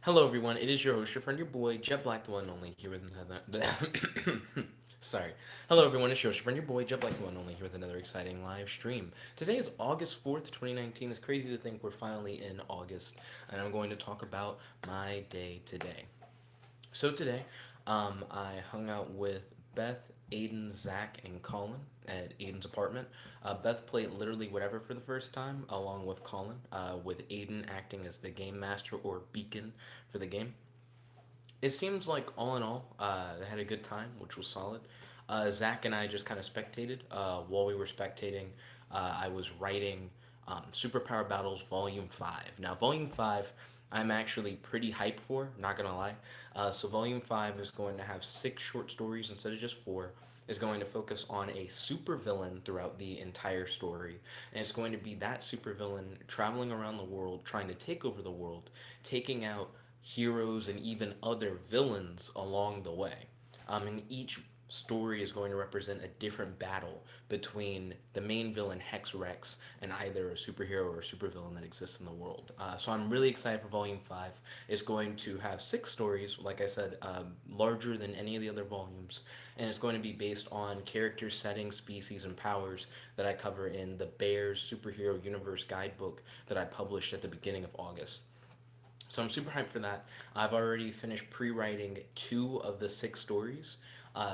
Hello, everyone. It is your host, your friend, your boy, Jet Black, the one and only, here with another. Sorry. Hello, everyone. It's your host, your friend, your boy, Jet Black, the one and only, here with another exciting live stream. Today is August 4th, 2019. It's crazy to think we're finally in August, and I'm going to talk about my day today. So today, I hung out with Beth, Aiden, Zach, and Colin at Aiden's apartment. Beth played literally whatever for the first time, along with Colin, with Aiden acting as the game master or beacon for the game. It seems like all in all, they had a good time, which was solid. Zach and I just kind of spectated. While we were spectating, I was writing Superpower Battles Volume 5. Now, Volume 5, I'm actually pretty hyped for, not gonna lie. So, Volume 5 is going to have six short stories instead of just four. Is going to focus on a supervillain throughout the entire story. And it's going to be that supervillain traveling around the world, trying to take over the world, taking out heroes and even other villains along the way. And each story is going to represent a different battle between the main villain Hex Rex and either a superhero or a supervillain that exists in the world. So I'm really excited for Volume 5. It's going to have six stories, like I said, larger than any of the other volumes, and it's going to be based on characters, settings, species, and powers that I cover in the Bears Superhero Universe guidebook that I published at the beginning of August. So I'm super hyped for that. I've already finished pre-writing two of the six stories.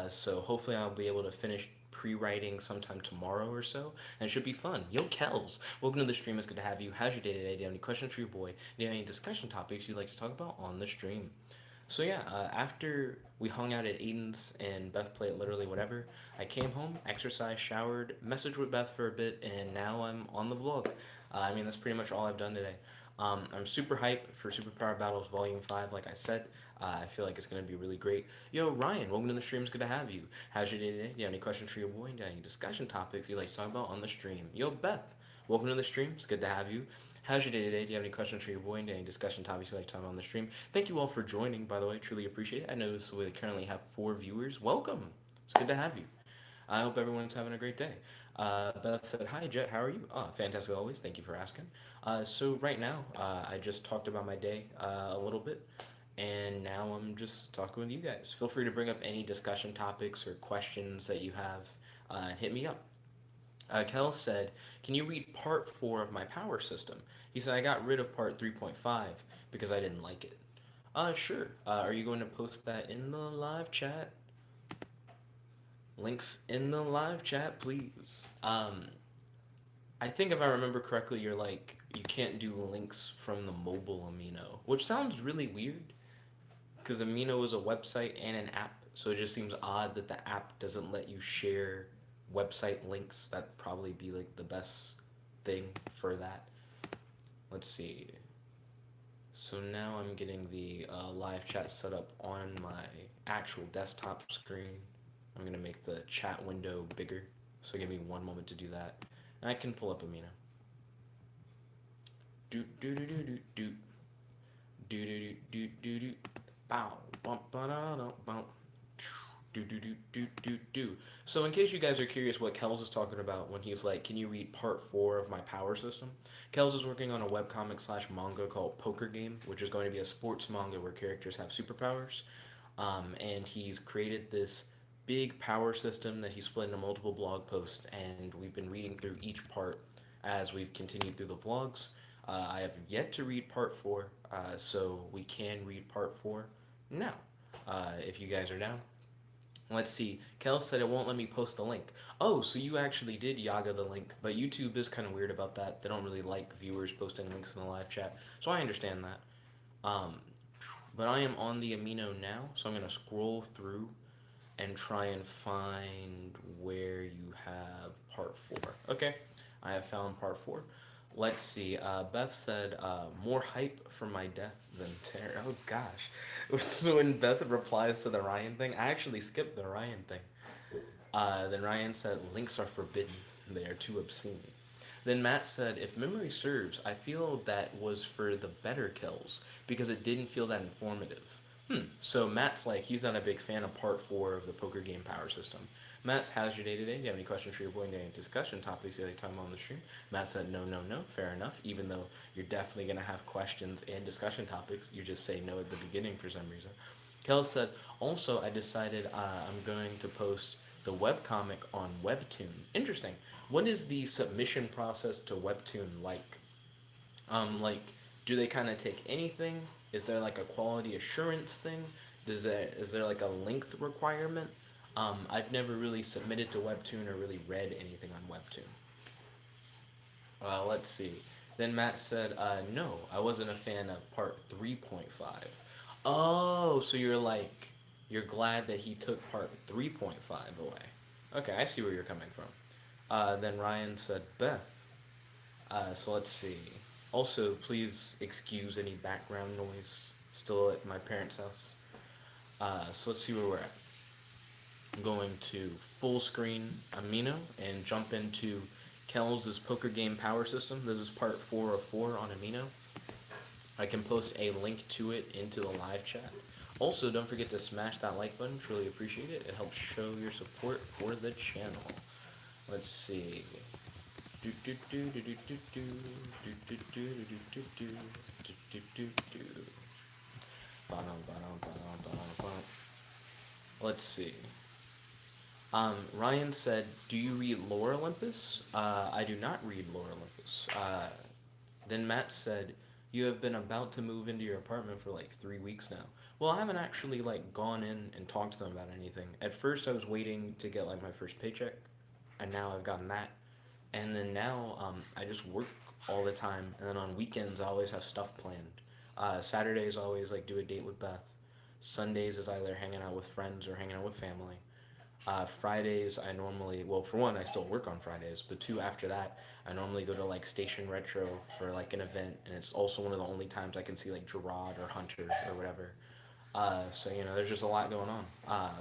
So hopefully I'll be able to finish pre-writing sometime tomorrow or so, and it should be fun. Yo, Kels, welcome to the stream. It's good to have you. How's your day today? Do you have any questions for your boy? Do you have any discussion topics you'd like to talk about on the stream? So yeah, after we hung out at Aiden's and Beth played literally whatever, I came home, exercised, showered, messaged with Beth for a bit, and now I'm on the vlog. That's pretty much all I've done today. I'm super hyped for Superpower Battles Volume 5, like I said. I feel like it's going to be really great. Yo, Ryan, welcome to the stream. It's good to have you. How's your day today? Do you have any questions for your boy? Do you have any discussion topics you'd like to talk about on the stream? Yo, Beth, welcome to the stream. It's good to have you. How's your day today? Do you have any questions for your boy? Any discussion topics you'd like to talk about on the stream? Thank you all for joining, by the way. Truly appreciate it. I know we currently have 4 viewers. Welcome. It's good to have you. I hope everyone's having a great day. Beth said, "Hi, Jet. How are you?" Oh, fantastic always. Thank you for asking. So right now, I just talked about my day a little bit, and now I'm just talking with you guys. Feel free to bring up any discussion topics or questions that you have, and hit me up. Kel said, "Can you read part 4 of my power system?" He said, "I got rid of part 3.5 because I didn't like it." Sure. Are you going to post that in the live chat? Links in the live chat, please. I think if I remember correctly, you're like, you can't do links from the mobile Amino, which sounds really weird because Amino is a website and an app, so it just seems odd that the app doesn't let you share website links. That'd probably be like the best thing for that. Let's see. So now I'm getting the live chat set up on my actual desktop screen. I'm gonna make the chat window bigger. So give me one moment to do that. And I can pull up Amino. Do do do do do do do do do do do. Bow bump ba da da bow. Do do do do do do. So in case you guys are curious what Kells is talking about when he's like, "Can you read part 4 of my power system?" Kells is working on a webcomic slash manga called Poker Game, which is going to be a sports manga where characters have superpowers. And he's created this big power system that he's split into multiple blog posts, and we've been reading through each part as we've continued through the vlogs. I have yet to read part 4, so we can read part 4 now, if you guys are down. Let's see. Kel said it won't let me post the link. Oh, so you actually did Yaga the link, but YouTube is kind of weird about that. They don't really like viewers posting links in the live chat, so I understand that. Um, but I am on the Amino now, so I'm gonna scroll through and try and find where you have part 4. Okay, I have found part 4. Let's see. Beth said, "More hype for my death than terror." Oh gosh. So when Beth replies to the Ryan thing, I actually skipped the Ryan thing. Then Ryan said, "Links are forbidden. They are too obscene." Then Matt said, "If memory serves, I feel that was for the better kills because it didn't feel that informative." So Matt's like, he's not a big fan of part 4 of the poker game power system. Matt's, how's your day today? Do you have any questions for your boy? Any discussion topics you like to talk about on the stream? Matt said, no, no, no. Fair enough. Even though you're definitely going to have questions and discussion topics, you just say no at the beginning for some reason. Kel said, also, I decided I'm going to post the webcomic on Webtoon. Interesting. What is the submission process to Webtoon like? Like, do they kind of take anything? Is there like a quality assurance thing? Is there like a length requirement? I've never really submitted to Webtoon or really read anything on Webtoon. Let's see. Then Matt said, no, I wasn't a fan of part 3.5. Oh, so you're glad that he took part 3.5 away. Okay, I see where you're coming from. Then Ryan said, Beth. So let's see. Also, please excuse any background noise. Still at my parents' house. So let's see where we're at. I'm going to full screen Amino and jump into Kells' poker game power system. This is part 4 of 4 on Amino. I can post a link to it into the live chat. Also, don't forget to smash that like button. Truly appreciate it. It helps show your support for the channel. Let's see. Let's see. Ryan said, "Do you read Lore Olympus?" I do not read Lore Olympus. Then Matt said, "You have been about to move into your apartment for like 3 weeks now." Well, I haven't actually like gone in and talked to them about anything. At first, I was waiting to get like my first paycheck, and now I've gotten that. And then now, I just work all the time, and then on weekends I always have stuff planned. Saturdays I always like do a date with Beth. Sundays is either hanging out with friends or hanging out with family. Fridays, I normally, well, for one, I still work on Fridays, but two, after that, I normally go to like Station Retro for like an event, and it's also one of the only times I can see like Gerard or Hunter or whatever. So, there's just a lot going on.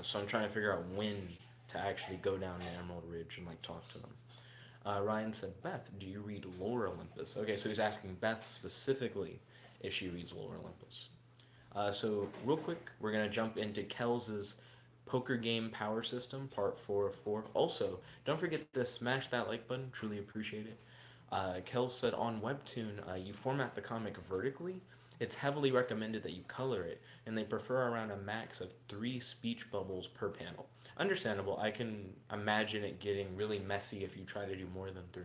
So I'm trying to figure out when to actually go down to Emerald Ridge and like talk to them. Ryan said, Beth, do you read Lore Olympus? Okay, so he's asking Beth specifically if she reads Lore Olympus. So real quick, we're gonna jump into Kels's poker game power system, part 4 of 4. Also, don't forget to smash that like button. Truly appreciate it. Kels said on Webtoon, you format the comic vertically. It's heavily recommended that you color it, and they prefer around a max of 3 speech bubbles per panel. Understandable. I can imagine it getting really messy if you try to do more than 3.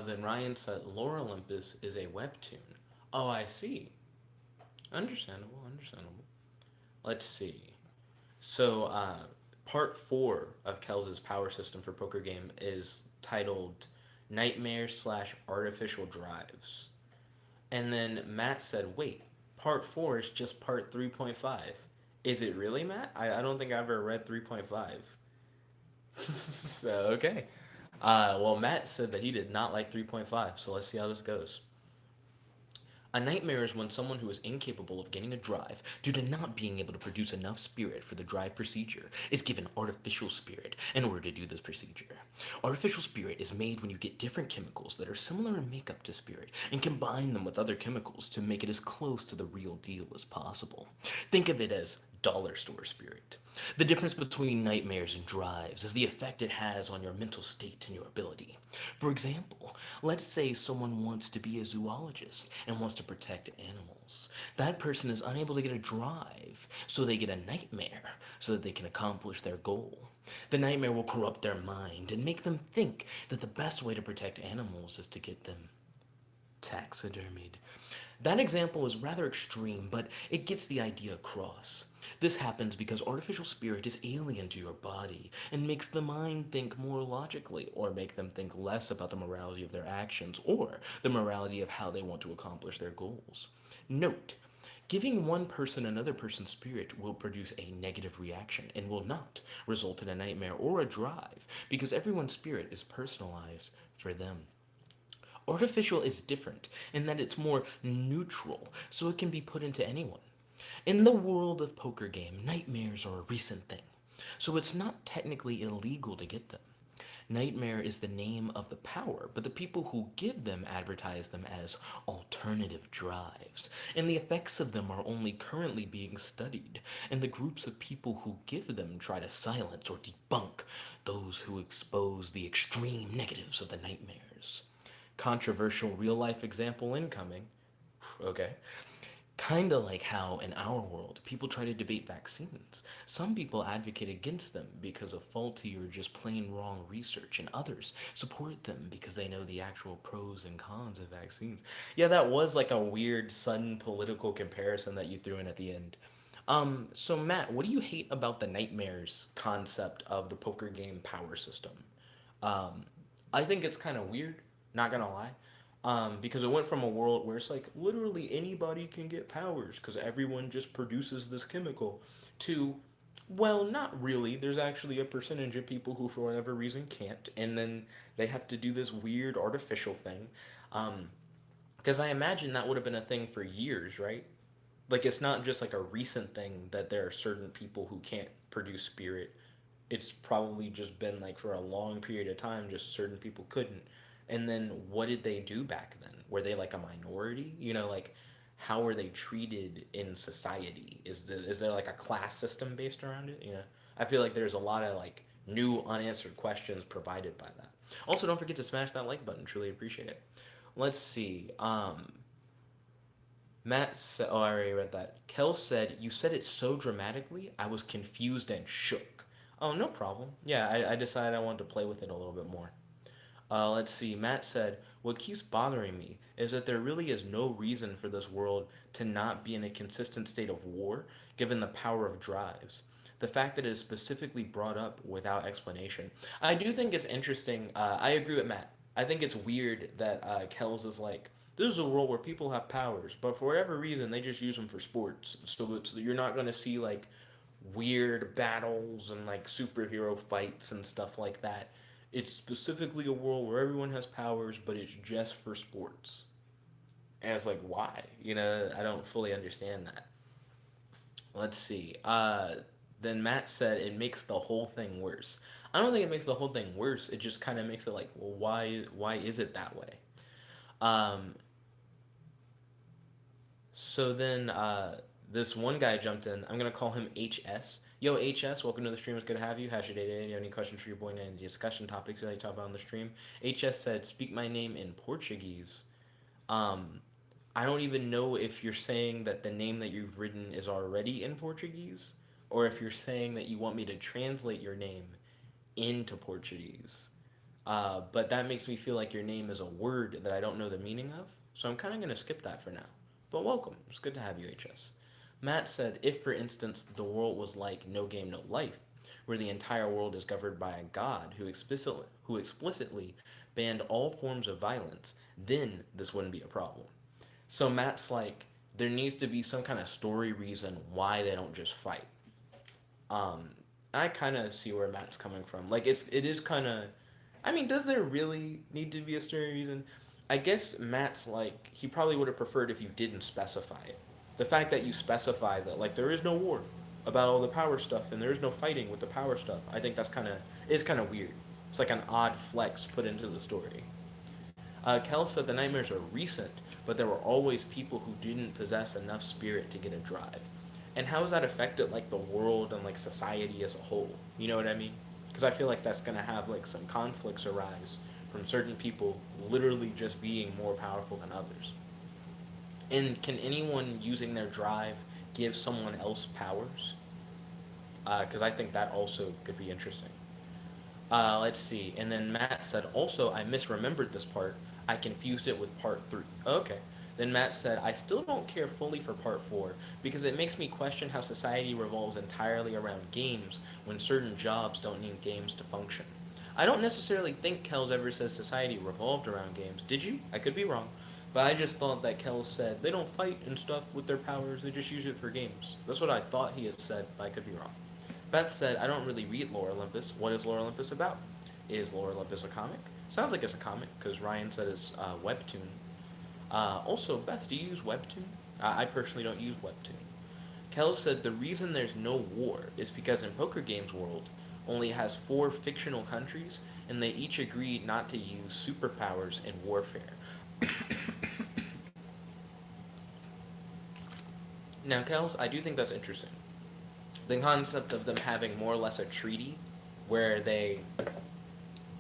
Then Ryan said Lore Olympus is a webtoon. Oh, I see. Understandable, understandable. Let's see. So, part 4 of Kels's power system for poker game is titled Nightmare slash Artificial Drives. And then Matt said, wait, part 4 is just part 3.5. Is it really, Matt? I don't think I've ever read 3.5. So, okay. Well, Matt said that he did not like 3.5, so let's see how this goes. A nightmare is when someone who is incapable of getting a drive due to not being able to produce enough spirit for the drive procedure is given artificial spirit in order to do this procedure. Artificial spirit is made when you get different chemicals that are similar in makeup to spirit and combine them with other chemicals to make it as close to the real deal as possible. Think of it as dollar store spirit. The difference between nightmares and drives is the effect it has on your mental state and your ability. For example, let's say someone wants to be a zoologist and wants to protect animals. That person is unable to get a drive, so they get a nightmare so that they can accomplish their goal. The nightmare will corrupt their mind and make them think that the best way to protect animals is to get them taxidermied. That example is rather extreme, but it gets the idea across. This happens because artificial spirit is alien to your body and makes the mind think more logically, or make them think less about the morality of their actions or the morality of how they want to accomplish their goals. Note, giving one person another person's spirit will produce a negative reaction and will not result in a nightmare or a drive because everyone's spirit is personalized for them. Artificial is different in that it's more neutral, so it can be put into anyone. In the world of poker game, nightmares are a recent thing, so it's not technically illegal to get them. Nightmare is the name of the power, but the people who give them advertise them as alternative drives, and the effects of them are only currently being studied, and the groups of people who give them try to silence or debunk those who expose the extreme negatives of the nightmares. Controversial real life example incoming. Okay. Kinda like how in our world people try to debate vaccines. Some people advocate against them because of faulty or just plain wrong research, and others support them because they know the actual pros and cons of vaccines. Yeah, that was like a weird, sudden political comparison that you threw in at the end. So Matt, what do you hate about the nightmares concept of the poker game power system? Um, I think it's kind of weird, not gonna lie, because it went from a world where it's like literally anybody can get powers because everyone just produces this chemical, to, well, not really. There's actually a percentage of people who, for whatever reason, can't, and then they have to do this weird artificial thing. Um, because I imagine that would have been a thing for years, right? Like it's not just like a recent thing that there are certain people who can't produce spirit. It's probably just been like for a long period of time just certain people couldn't. And then what did they do back then? Were they like a minority? Like how were they treated in society? Is there like a class system based around it? I feel like there's a lot of like new unanswered questions provided by that. Also, don't forget to smash that like button. Truly appreciate it. Let's see. Matt said, oh, I already read that. Kel said, you said it so dramatically, I was confused and shook. Oh, no problem. Yeah, I decided I wanted to play with it a little bit more. Let's see. Matt said, what keeps bothering me is that there really is no reason for this world to not be in a consistent state of war, given the power of drives. The fact that it is specifically brought up without explanation. I do think it's interesting. I agree with Matt. I think it's weird that Kells is like, this is a world where people have powers, but for whatever reason, they just use them for sports. So you're not going to see like weird battles and like superhero fights and stuff like that. It's specifically a world where everyone has powers, but it's just for sports. And it's like, why? I don't fully understand that. Let's see. Then Matt said it makes the whole thing worse. I don't think it makes the whole thing worse. It just kind of makes it like, well, why is it that way? Um, So then this one guy jumped in. I'm gonna call him HS. Yo, HS, welcome to the stream. It's good to have you. How's your day today? Do you have any questions for your boy? Any discussion topics you like to talk about on the stream? HS said, "Speak my name in Portuguese." Um, I don't even know if you're saying that the name that you've written is already in Portuguese, or if you're saying that you want me to translate your name into Portuguese. But that makes me feel like your name is a word that I don't know the meaning of. So I'm kind of going to skip that for now. But welcome. It's good to have you, HS. Matt said, if, for instance, the world was like No Game, No Life, where the entire world is governed by a god who explicitly banned all forms of violence, then this wouldn't be a problem. So Matt's like, there needs to be some kind of story reason why they don't just fight. Um, I kind of see where Matt's coming from. Like it is kind of. I mean, does there really need to be a story reason? I guess Matt's like he probably would have preferred if you didn't specify it. The fact that you specify that like there is no war about all the power stuff and there is no fighting with the power stuff, I think that's kind of weird. It's like an odd flex put into the story. Kel said the nightmares are recent, but there were always people who didn't possess enough spirit to get a drive. And how has that affected like the world and like society as a whole? You know what I mean? Because I feel like that's gonna have like some conflicts arise from certain people literally just being more powerful than others. And can anyone using their drive give someone else powers? Because I think that also could be interesting. Let's see. And then Matt said, also, I misremembered this part. I confused it with part 3. Okay. Then Matt said, I still don't care fully for part 4 because it makes me question how society revolves entirely around games when certain jobs don't need games to function. I don't necessarily think Kells ever said society revolved around games. Did you? I could be wrong. But I just thought that Kells said they don't fight and stuff with their powers, they just use it for games. That's what I thought he had said, but I could be wrong. Beth said, I don't really read Lore Olympus. What is Lore Olympus about? Is Lore Olympus a comic? Sounds like it's a comic, because Ryan said it's Webtoon. Also, Beth, do you use Webtoon? I personally don't use Webtoon. Kel said the reason there's no war is because in Poker Games World only has 4 fictional countries, and they each agreed not to use superpowers in warfare. Now, Kels, I do think that's interesting. The concept of them having more or less a treaty where they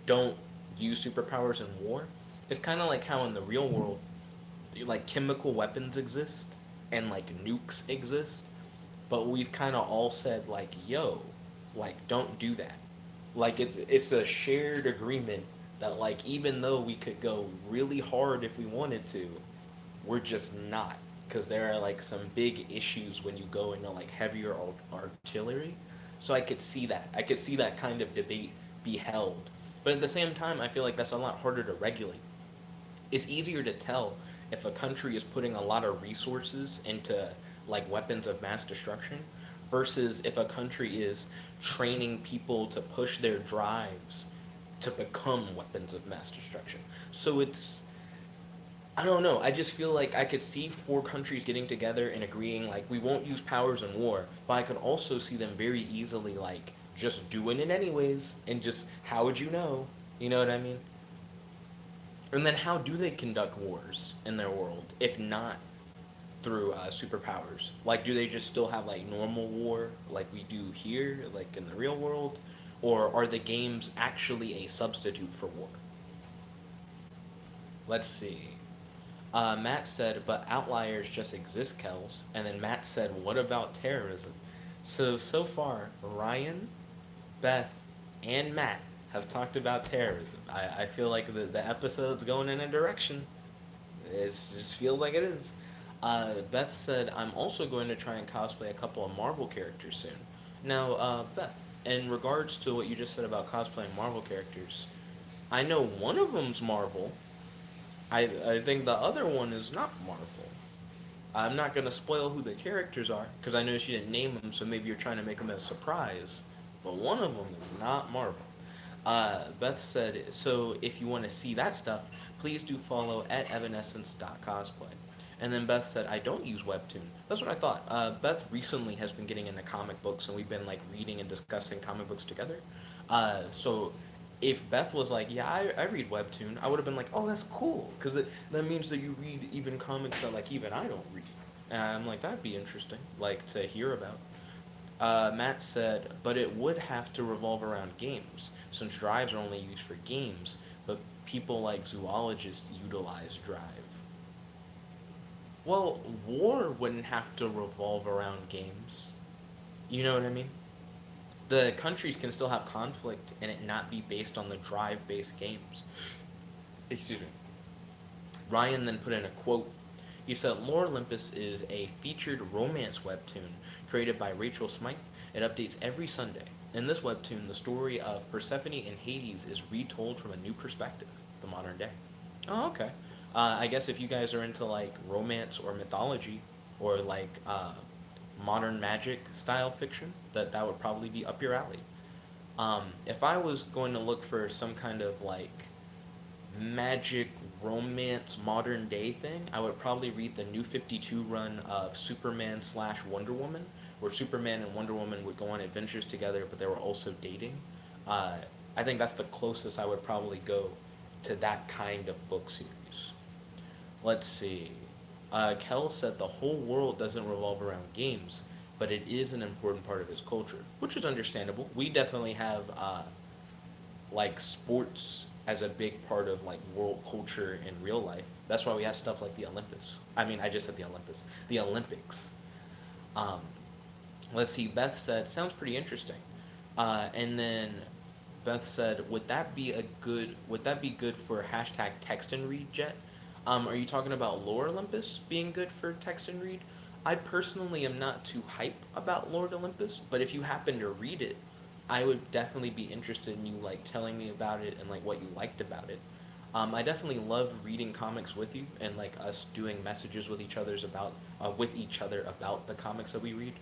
don't use superpowers in war is kind of like how in the real world, like chemical weapons exist and like nukes exist, but we've kind of all said like, "Yo, like don't do that." Like it's a shared agreement that like even though we could go really hard if we wanted to, we're just not because there are like some big issues when you go into like heavier artillery. So I could see that. I could see that kind of debate be held. But at the same time, I feel like that's a lot harder to regulate. It's easier to tell if a country is putting a lot of resources into like weapons of mass destruction versus if a country is training people to push their drives to become weapons of mass destruction. So it's I don't know. I just feel like I could see four countries getting together and agreeing like we won't use powers in war, but I could also see them very easily like just doing it anyways and just how would you know? You know what I mean? And then how do they conduct wars in their world if not through superpowers? Like, do they just still have like normal war like we do here, like in the real world, or are the games actually a substitute for war? Let's see. Matt said, but outliers just exist, Kels. And then Matt said, what about terrorism? So far, Ryan, Beth, and Matt have talked about terrorism. I feel like the episode's going in a direction. It just feels like it is. Beth said, I'm also going to try and cosplay a couple of Marvel characters soon. Now, Beth, in regards to what you just said about cosplaying Marvel characters, I know one of them's Marvel. I think the other one is not Marvel. I'm not gonna spoil who the characters are because I know she didn't name them, so maybe you're trying to make them a surprise. But one of them is not Marvel. Beth said, so if you want to see that stuff, please do follow at evanescence.cosplay. And then Beth said, I don't use Webtoon. That's what I thought. Beth recently has been getting into comic books, and we've been like reading and discussing comic books together. So if Beth was like, yeah, I read Webtoon, I would have been like, oh, that's cool, because that means that you read even comics that like even I don't read. And I'm like, that'd be interesting, like to hear about. Matt said, but it would have to revolve around games, since drives are only used for games, but people like zoologists utilize drive. Well, war wouldn't have to revolve around games. You know what I mean? The countries can still have conflict and it not be based on the drive based games. Excuse me. Ryan then put in a quote. He said, Lore Olympus is a featured romance webtoon created by Rachel Smythe. It updates every Sunday. In this webtoon, the story of Persephone and Hades is retold from a new perspective, the modern day. Oh, okay. I guess if you guys are into like romance or mythology or like modern magic style fiction, that would probably be up your alley. If I was going to look for some kind of like magic romance modern day thing, I would probably read the New 52 run of Superman slash Wonder Woman, where Superman and Wonder Woman would go on adventures together, but they were also dating. Uh, I think that's the closest I would probably go to that kind of book series. Let's see. Kel said the whole world doesn't revolve around games, but it is an important part of its culture, which is understandable. We definitely have like sports as a big part of like world culture in real life. That's why we have stuff like the Olympus. I mean, I just said the Olympus, the Olympics. Um, let's see. Beth said sounds pretty interesting, and then Beth said, "Would that be a good? Would that be good for hashtag text and read jet? Are you talking about Lore Olympus being good for text and read? I personally am not too hype about Lord Olympus, but if you happen to read it, I would definitely be interested in you like telling me about it and like what you liked about it. I definitely love reading comics with you and like us doing messages with each other about the comics that we read.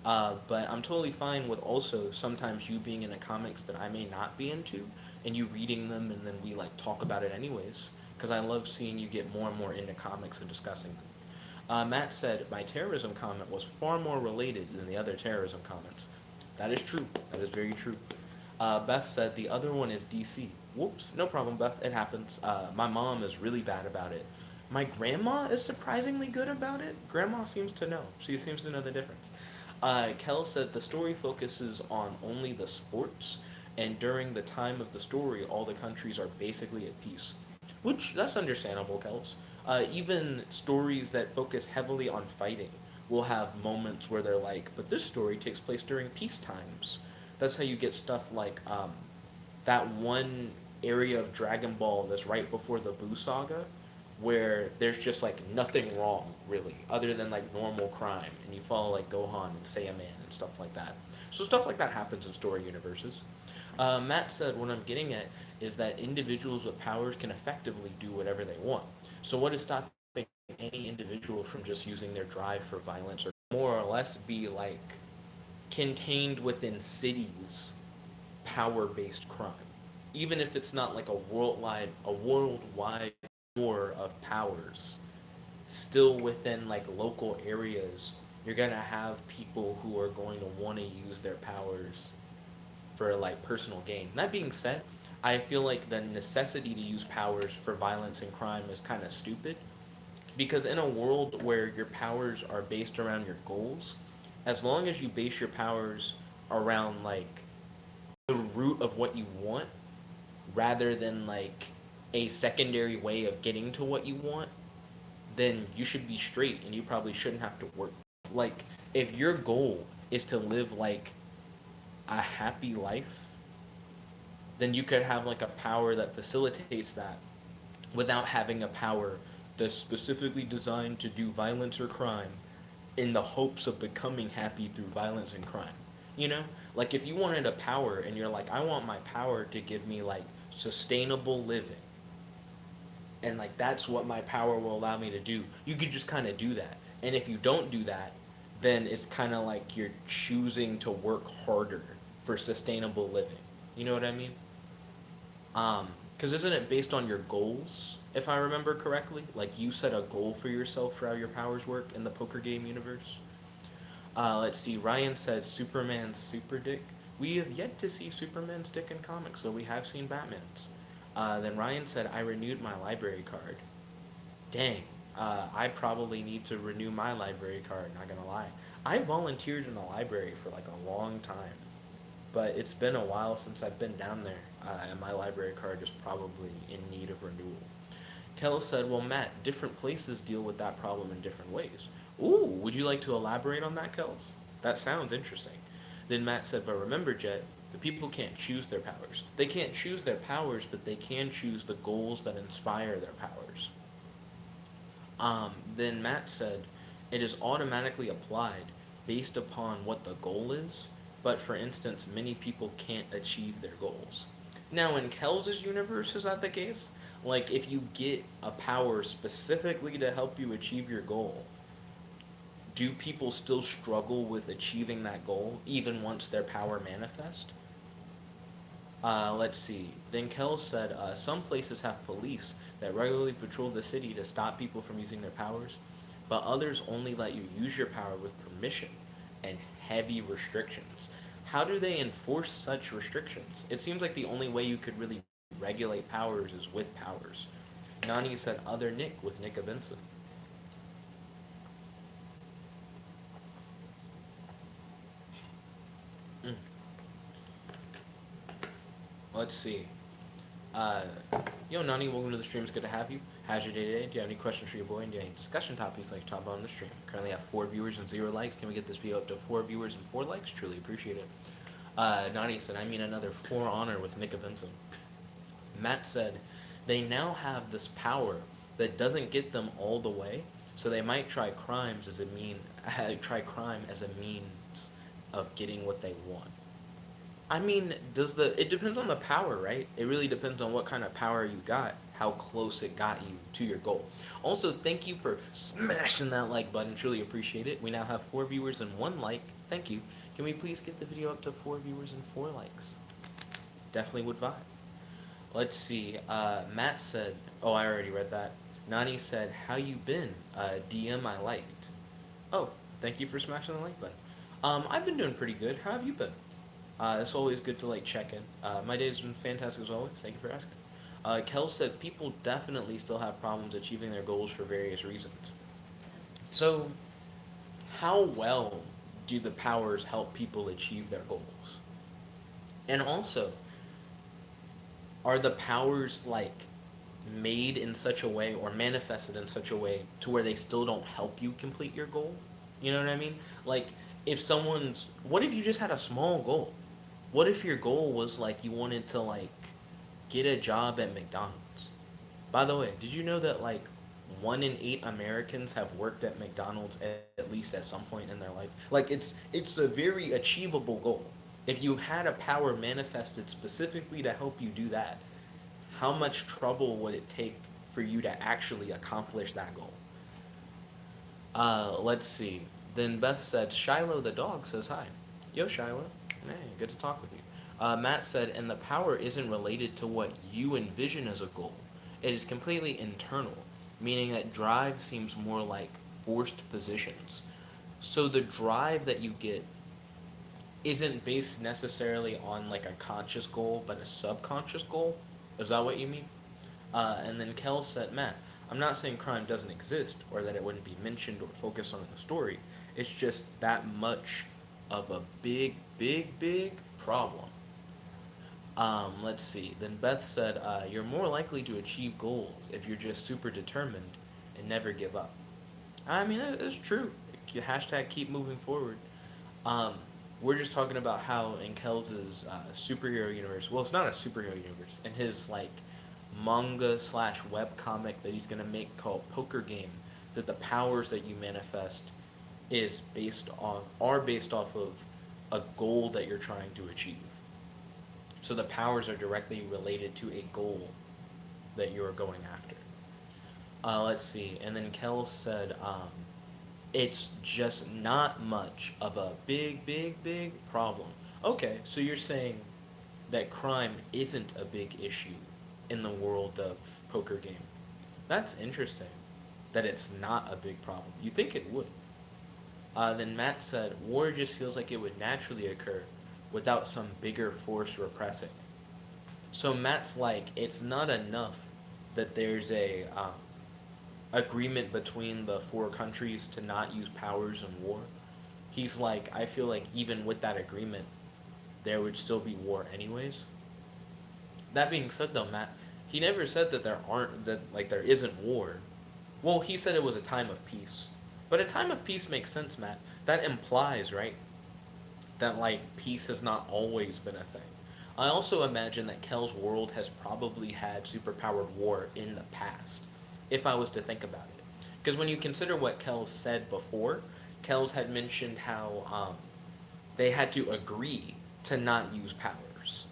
But I'm totally fine with also sometimes you being in a comics that I may not be into and you reading them and then we like talk about it anyways because I love seeing you get more and more into comics and discussing them. Matt said, my terrorism comment was far more related than the other terrorism comments. That is true. That is very true. Beth said, the other one is DC. Whoops, no problem, Beth. It happens. My mom is really bad about it. My grandma is surprisingly good about it. Grandma seems to know. She seems to know the difference. Kel said the story focuses on only the sports, and during the time of the story, all the countries are basically at peace. Which, that's understandable, Kels. Even stories that focus heavily on fighting will have moments where they're like, but this story takes place during peace times. That's how you get stuff like that one area of Dragon Ball that's right before the Buu saga, where there's just like nothing wrong really, other than like normal crime, and you follow like Gohan and Saiyaman and stuff like that. So stuff like that happens in story universes. Matt said, "What I'm getting at is that individuals with powers can effectively do whatever they want. So what is stopping any individual from just using their drive for violence or more or less be like contained within cities power-based crime, even if it's not like a worldwide war of powers. Still within like local areas, you're gonna have people who are going to want to use their powers for like personal gain. That being said, I feel like the necessity to use powers for violence and crime is kind of stupid because in a world where your powers are based around your goals, as long as you base your powers around like the root of what you want rather than like a secondary way of getting to what you want, then you should be straight and you probably shouldn't have to work. Like, if your goal is to live like a happy life, then you could have like a power that facilitates that without having a power that's specifically designed to do violence or crime in the hopes of becoming happy through violence and crime. You know? Like if you wanted a power and you're like, I want my power to give me like sustainable living. And like that's what my power will allow me to do. You could just kind of do that. And if you don't do that, then it's kind of like you're choosing to work harder for sustainable living. You know what I mean? Because isn't it based on your goals? If I remember correctly, like you set a goal for yourself for how your powers work in the poker game universe. Let's see. Ryan said Superman's super dick. We have yet to see Superman's dick in comics, so we have seen Batman's. Then Ryan said I renewed my library card. Dang. I probably need to renew my library card. Not gonna lie. I volunteered in a library for like a long time, but it's been a while since I've been down there, and my library card is probably in need of renewal. Kel said, well, Matt, different places deal with that problem in different ways. Ooh, would you like to elaborate on that, Kels? That sounds interesting. Then Matt said, but remember, Jet, the people can't choose their powers. They can't choose their powers, but they can choose the goals that inspire their powers. Then Matt said, it is automatically applied based upon what the goal is, but for instance, many people can't achieve their goals. Now, in Kels's universe, is that the case? Like, if you get a power specifically to help you achieve your goal, do people still struggle with achieving that goal even once their power manifests? Let's see. Then Kel said some places have police that regularly patrol the city to stop people from using their powers, but others only let you use your power with permission and heavy restrictions. How do they enforce such restrictions? It seems like the only way you could really regulate powers is with powers. Nani said other Nick with Nickabenson. Mm. Let's see. Uh, Yo, Nani, welcome to the stream. It's good to have you. How's your day today? Do you have any questions for your boy? And do you have any discussion topics like to talk about on the stream? Currently have 4 viewers and 0 likes. Can we get this video up to 4 viewers and 4 likes? Truly appreciate it. Nani said, I mean another 4 honor with Nickabenson. Matt said, they now have this power that doesn't get them all the way, so they might try crimes as a try crime as a means of getting what they want. I mean, it depends on the power, right? It really depends on what kind of power you got, how close it got you to your goal. Also, thank you for smashing that like button. Truly appreciate it. We now have 4 viewers and 1 like. Thank you. Can we please get the video up to 4 viewers and 4 likes? Definitely would vibe. Let's see. Matt said, oh, I already read that. Nani said, how you been? DM I liked. Oh, thank you for smashing the like button. I've been doing pretty good. How have you been? It's always good to like check in. My day's been fantastic as always. Thank you for asking. Kel said people definitely still have problems achieving their goals for various reasons. So, how well do the powers help people achieve their goals? And also, are the powers like made in such a way or manifested in such a way to where they still don't help you complete your goal? You know what I mean? Like, if someone's, what if you just had a small goal? What if your goal was like you wanted to like get a job at McDonald's? By the way, did you know that like 1 in 8 Americans have worked at McDonald's at least at some point in their life? Like it's a very achievable goal. If you had a power manifested specifically to help you do that, how much trouble would it take for you to actually accomplish that goal? Let's see. Then Beth said, Shiloh the dog says hi. Yo, Shiloh. Hey, good to talk with you. Matt said, and the power isn't related to what you envision as a goal. It is completely internal, meaning that drive seems more like forced positions. So the drive that you get isn't based necessarily on like a conscious goal, but a subconscious goal. Is that what you mean? And then Kel said, Matt, I'm not saying crime doesn't exist or that it wouldn't be mentioned or focused on in the story. It's just that much of a big problem. Let's see. Then Beth said, you're more likely to achieve goals if you're just super determined and never give up. I mean, it's true. Hashtag keep moving forward. Um, we're just talking about how in Kels's superhero universe, well, it's not a superhero universe, in his like manga slash web comic that he's gonna make called Poker Game, that the powers that you manifest are based off of a goal that you're trying to achieve. So the powers are directly related to a goal that you're going after. Let's see. And then Kel said, it's just not much of a big problem. Okay, so you're saying that crime isn't a big issue in the world of Poker Game. That's interesting. That it's not a big problem. You think it would. Then Matt said, war just feels like it would naturally occur without some bigger force repressing. So Matt's like, it's not enough that there's a agreement between the four countries to not use powers in war. He's like, I feel like even with that agreement, there would still be war anyways. That being said, though, Matt, he never said that there isn't war. Well, he said it was a time of peace, but a time of peace makes sense, Matt. That implies, right, that like peace has not always been a thing. I also imagine that Kel's world has probably had superpowered war in the past, if I was to think about it. Because when you consider what Kel's said before, Kel's had mentioned how they had to agree to not use powers.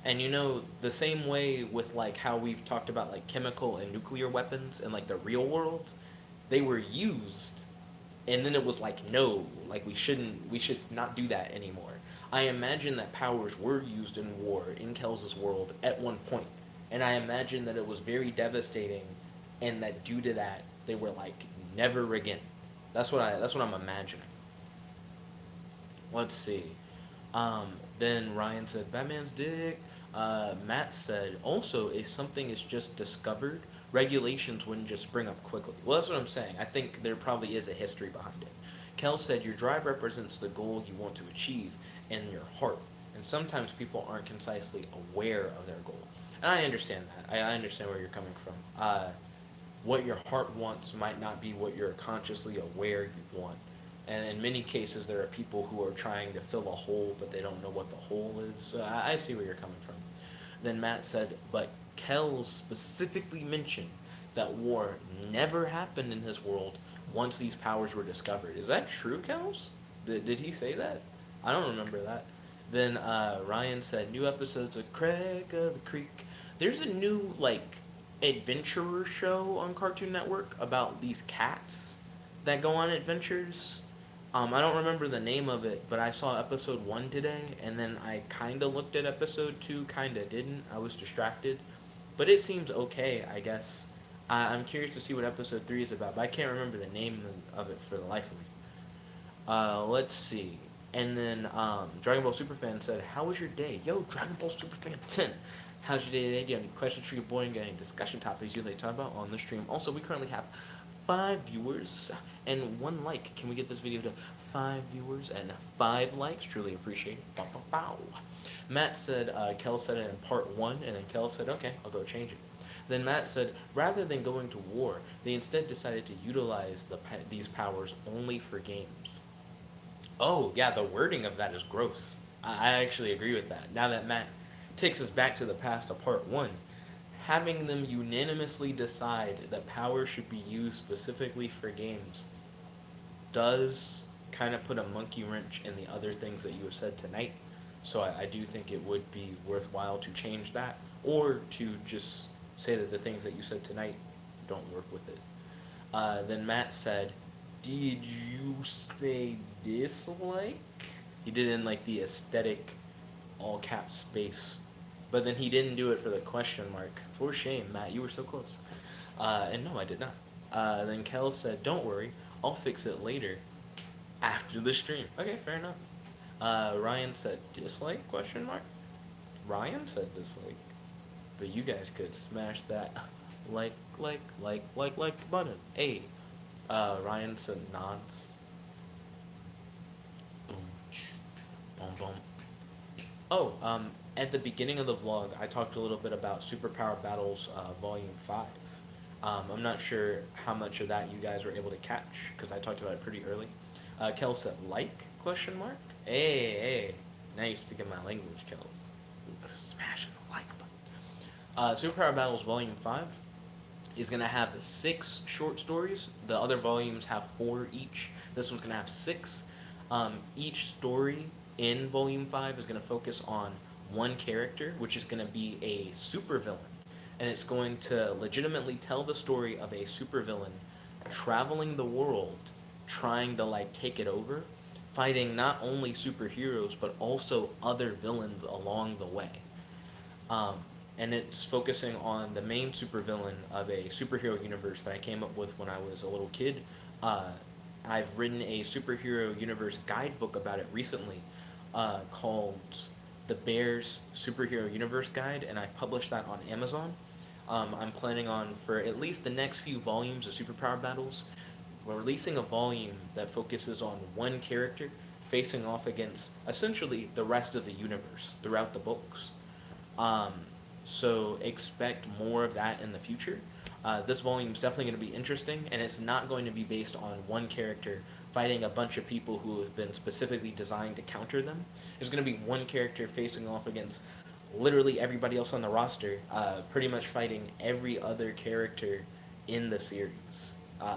And you know, the same way with like how we've talked about like chemical and nuclear weapons in like the real world, they were used and then it was like no, like we should not do that anymore. I imagine that powers were used in war in Kels's world at one point, and I imagine that it was very devastating, and that due to that they were like never again. That's what I'm imagining. Let's see. Then Ryan said Batman's dick. Matt said also if something is just discovered, regulations wouldn't just spring up quickly. Well, that's what I'm saying. I think there probably is a history behind it. Kel said your drive represents the goal you want to achieve in your heart, and sometimes people aren't concisely aware of their goal. And I understand that. I understand where you're coming from. What your heart wants might not be what you're consciously aware you want. And in many cases, there are people who are trying to fill a hole, but they don't know what the hole is. So I see where you're coming from. Then Matt said, but Kel specifically mentioned that war never happened in his world once these powers were discovered. Is that true, Kels? Did he say that? I don't remember that. Then Ryan said, new episodes of Craig of the Creek. There's a new, like, adventurer show on Cartoon Network about these cats that go on adventures. I don't remember the name of it, but I saw episode 1 today, and then I kind of looked at episode 2, kind of didn't. I was distracted. But it seems okay, I guess. I'm curious to see what episode 3 is about, but I can't remember the name of it for the life of me. Let's see. And then Dragon Ball Superfan said, "How was your day?" Yo, Dragon Ball Superfan 10. How's your day today? Do you have any questions for your boy and got any discussion topics you'd like to talk about on the stream? Also, we currently have 5 viewers and 1 like. Can we get this video to 5 viewers and 5 likes? Truly appreciate it. Bow, bow, bow. Matt said, Kel said it in part 1, and then Kel said, okay, I'll go change it. Then Matt said, rather than going to war, they instead decided to utilize these powers only for games. Oh, yeah, the wording of that is gross. I actually agree with that. Now that Matt takes us back to the past of part 1, having them unanimously decide that power should be used specifically for games does kind of put a monkey wrench in the other things that you have said tonight. So I do think it would be worthwhile to change that, or to just say that the things that you said tonight don't work with it. Then Matt said, "Did you say dislike?" He did it in like the aesthetic all cap space, but then he didn't do it for the question mark. For shame, Matt, you were so close. And no, I did not. Then Kel said, "Don't worry, I'll fix it later, after the stream." Okay, fair enough. Ryan said dislike question mark. Ryan said dislike, but you guys could smash that like button. Hey, Ryan said nods. Boom, boom, boom. Oh, at the beginning of the vlog, I talked a little bit about Superpower Battles Volume 5. I'm not sure how much of that you guys were able to catch, because I talked about it pretty early. Kel said, like, question mark? Hey, nice to get my language, Kels. Smashing the like button. Superpower Battles Volume 5 is going to have 6 short stories. The other volumes have 4 each. This one's going to have 6. Each story in Volume 5 is going to focus on one character, which is going to be a supervillain. And it's going to legitimately tell the story of a supervillain traveling the world, trying to like take it over, fighting not only superheroes but also other villains along the way. Um, and it's focusing on the main supervillain of a superhero universe that I came up with when I was a little kid. I've written a superhero universe guidebook about it recently, called The Bears Superhero Universe Guide, and I published that on Amazon. I'm planning on, for at least the next few volumes of Superpower Battles, we're releasing a volume that focuses on one character facing off against essentially the rest of the universe throughout the books. Um, so expect more of that in the future. This volume is definitely going to be interesting, and it's not going to be based on one character fighting a bunch of people who have been specifically designed to counter them. There's going to be one character facing off against literally everybody else on the roster, pretty much fighting every other character in the series.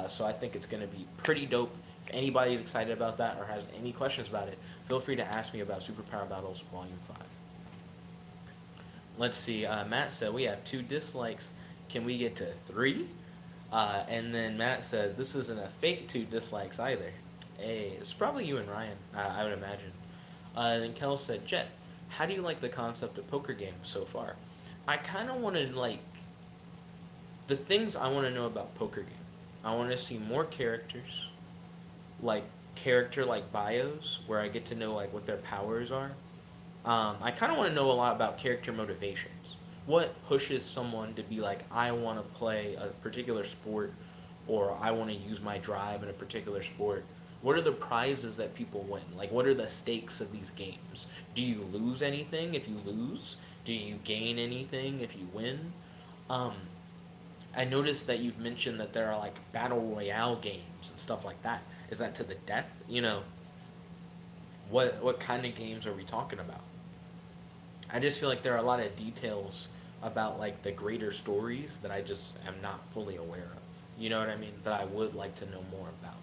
So I think it's going to be pretty dope. If anybody's excited about that or has any questions about it, feel free to ask me about Superpower Battles Volume 5. Let's see. Matt said, we have 2 dislikes. Can we get to 3? And then Matt said, this isn't a fake 2 dislikes either. Hey, it's probably you and Ryan, I would imagine. Then Kel said, Jet, how do you like the concept of poker games so far? I kind of want to, like, the things I want to know about poker game. I want to see more characters, like character-like bios, where I get to know, like, what their powers are. I kind of want to know a lot about character motivations. What pushes someone to be like, I want to play a particular sport, or I want to use my drive in a particular sport? What are the prizes that people win? Like, what are the stakes of these games? Do you lose anything if you lose? Do you gain anything if you win? Um, I noticed that you've mentioned that there are like battle royale games and stuff like that. Is that to the death? You know, what kind of games are we talking about? I just feel like there are a lot of details about like the greater stories that I just am not fully aware of. You know what I mean? That I would like to know more about.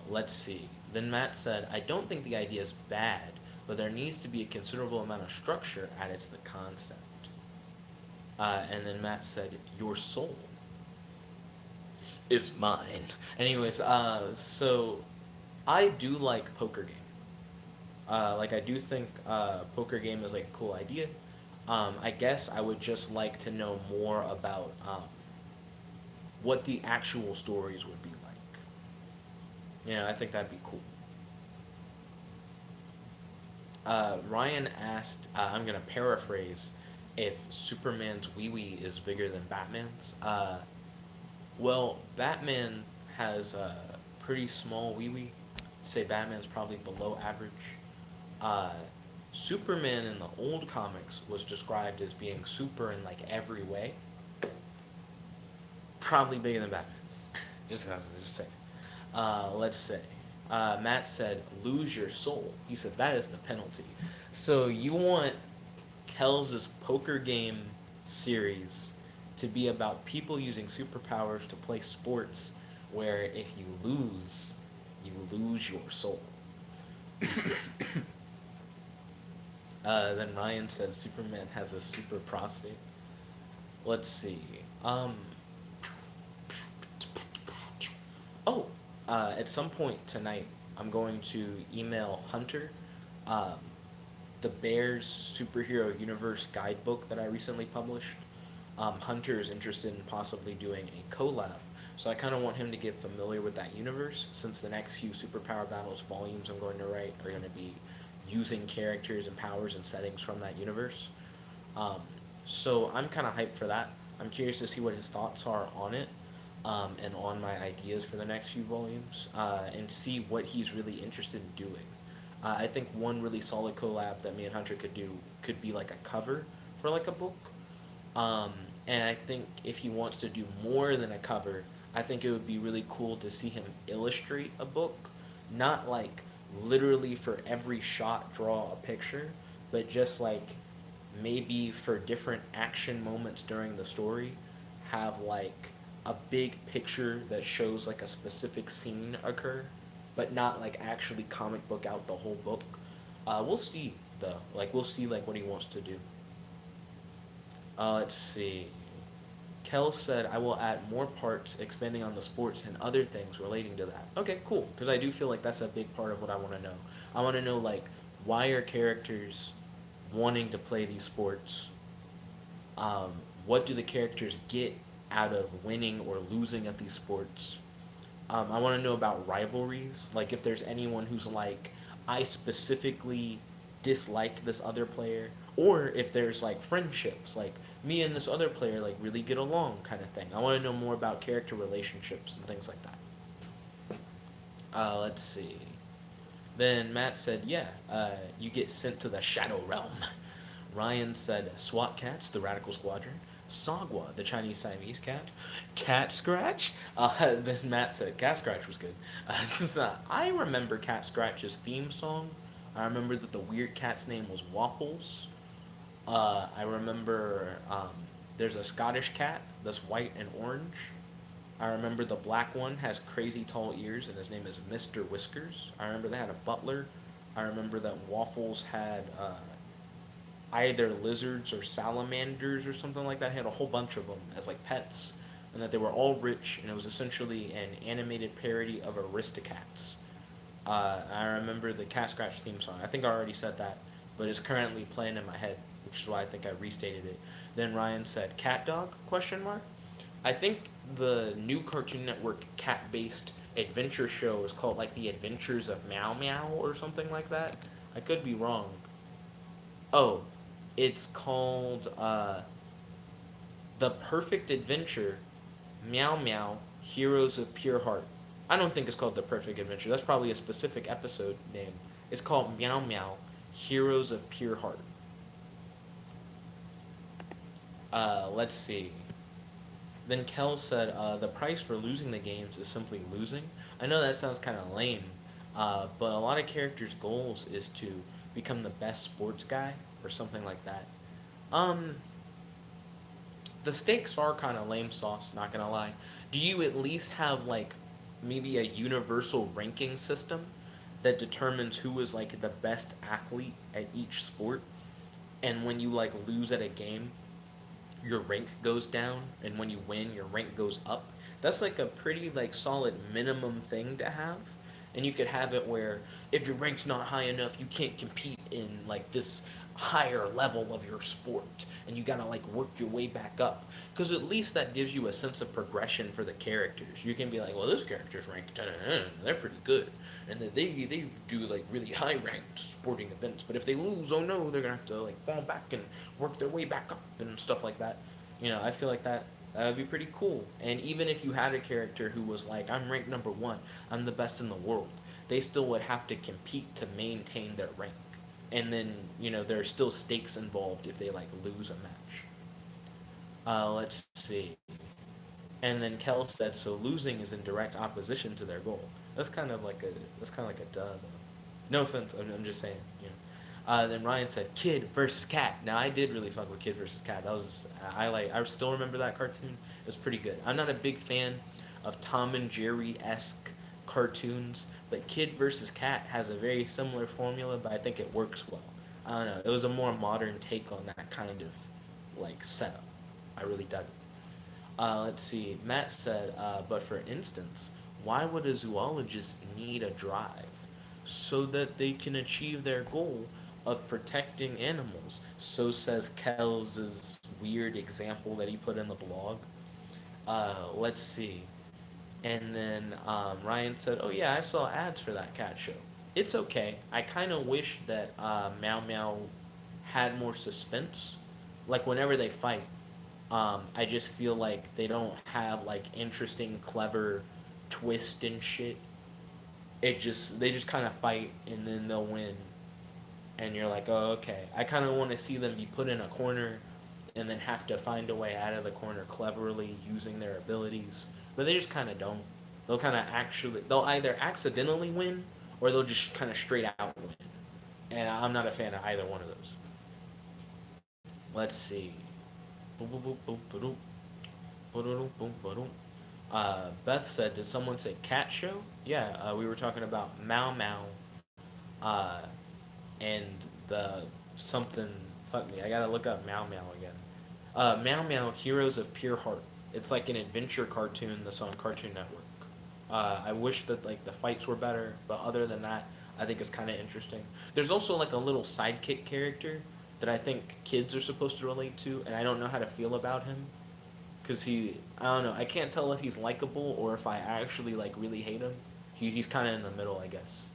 Let's see. Then Matt said, I don't think the idea is bad, but there needs to be a considerable amount of structure added to the concept. And then Matt said, your soul is mine. Anyways, so I do like poker game. Like, I do think poker game is like a cool idea. I guess I would just like to know more about what the actual stories would be like. You know, I think that'd be cool. Ryan asked, I'm gonna paraphrase, if Superman's wee wee is bigger than Batman's. Well, Batman has a pretty small wee wee. Say Batman's probably below average. Uh, Superman in the old comics was described as being super in like every way. Probably bigger than Batman's. Just say. Let's say. Matt said, "Lose your soul." He said that is the penalty. So you want Kells' poker game series to be about people using superpowers to play sports, where if you lose your soul. Then Ryan said Superman has a super prostate. Let's see. Um, oh, at some point tonight, I'm going to email Hunter um, the Bears Superhero Universe guidebook that I recently published. Hunter is interested in possibly doing a collab, so I kind of want him to get familiar with that universe since the next few Superpower Battles volumes I'm going to write are going to be using characters and powers and settings from that universe. Um, so I'm kind of hyped for that. I'm curious to see what his thoughts are on it and on my ideas for the next few volumes and see what he's really interested in doing. I think one really solid collab that me and Hunter could do could be like a cover for like a book. Um, and I think if he wants to do more than a cover, I think it would be really cool to see him illustrate a book, not like literally for every shot draw a picture, but just like maybe for different action moments during the story, have like a big picture that shows like a specific scene occur, but not like actually comic book out the whole book. We'll see though. Like we'll see like what he wants to do. Let's see. Kel said, I will add more parts expanding on the sports and other things relating to that. Okay, cool. Because I do feel like that's a big part of what I want to know. I want to know, like, why are characters wanting to play these sports? Um, what do the characters get out of winning or losing at these sports? I want to know about rivalries. Like, if there's anyone who's like, I specifically dislike this other player, or if there's like friendships, like me and this other player like really get along, kind of thing. I want to know more about character relationships and things like that. Let's see. Then Matt said, "Yeah, you get sent to the Shadow Realm." Ryan said, "SWAT cats, the Radical Squadron." Sagwa, the Chinese Siamese cat. Cat Scratch. Then Matt said, "Cat Scratch was good." I remember Cat Scratch's theme song. I remember that the weird cat's name was Waffles. I remember there's a Scottish cat that's white and orange. I remember the black one has crazy tall ears and his name is Mr. Whiskers. I remember they had a butler. I remember that Waffles had either lizards or salamanders or something like that. He had a whole bunch of them as like pets, and that they were all rich, and it was essentially an animated parody of Aristocats. I remember the Cat Scratch theme song. I think I already said that, but it's currently playing in my head, which is why I think I restated it. Then Ryan said, "Cat dog?" Question mark. I think the new Cartoon Network cat-based adventure show is called like The Adventures of Meow Meow or something like that. I could be wrong. Oh, it's called The Perfect Adventure, Meow Meow, Heroes of Pure Heart. I don't think it's called The Perfect Adventure. That's probably a specific episode name. It's called Meow Meow, Heroes of Pure Heart. Let's see. Then Kel said, the price for losing the games is simply losing. I know that sounds kind of lame, but a lot of characters' goals is to become the best sports guy or something like that. Um, the stakes are kind of lame sauce, not gonna lie. Do you at least have like maybe a universal ranking system that determines who is like the best athlete at each sport? And when you like lose at a game, your rank goes down, and when you win, your rank goes up. That's like a pretty like solid minimum thing to have, And you could have it where if your rank's not high enough, you can't compete in like this higher level of your sport, and you gotta like work your way back up, because at least that gives you a sense of progression for the characters. You can be like, well, this character's ranked 10, they're pretty good, and then they do like really high ranked sporting events, but if they lose, oh no, they're gonna have to like fall back and work their way back up and stuff like that. I feel like that would be pretty cool. And even if you had a character who was like, I'm ranked number one, I'm the best in the world, they still would have to compete to maintain their rank. And then, there are still stakes involved if they like lose a match. Let's see. And then Kel said, so losing is in direct opposition to their goal. That's kind of like a duh. Though. No offense, I'm just saying. Then Ryan said, Kid versus Cat. Now I did really fuck with Kid versus Cat. I still remember that cartoon. It was pretty good. I'm not a big fan of Tom and Jerry esque cartoons, but Kid versus Cat has a very similar formula, but I think it works well. I don't know. It was a more modern take on that kind of like setup. I really dug it. Let's see. Matt said, but for instance, why would a zoologist need a drive? So that they can achieve their goal of protecting animals. So says Kells' weird example that he put in the blog. Let's see. And then Ryan said, oh yeah, I saw ads for that cat show. It's okay. I kind of wish that Meow Meow had more suspense. Like whenever they fight, I just feel like they don't have like interesting, clever twist and shit. They just kind of fight and then they'll win, and you're like, oh okay. I kind of want to see them be put in a corner, and then have to find a way out of the corner cleverly using their abilities, but they just kind of don't. They'll either accidentally win or they'll just kind of straight out win, and I'm not a fan of either one of those. Let's see. Beth said, "Did someone say cat show?" Yeah, we were talking about Mau Mau, uh, and the something. Fuck me, I gotta look up Mau Mau again. Mau Mau, Heroes of Pure Heart. It's like an adventure cartoon that's on Cartoon Network. I wish that like the fights were better, but other than that, I think it's kind of interesting. There's also like a little sidekick character that I think kids are supposed to relate to, and I don't know how to feel about him because I don't know, I can't tell if he's likable or if I actually like really hate him. He's kind of in the middle, I guess.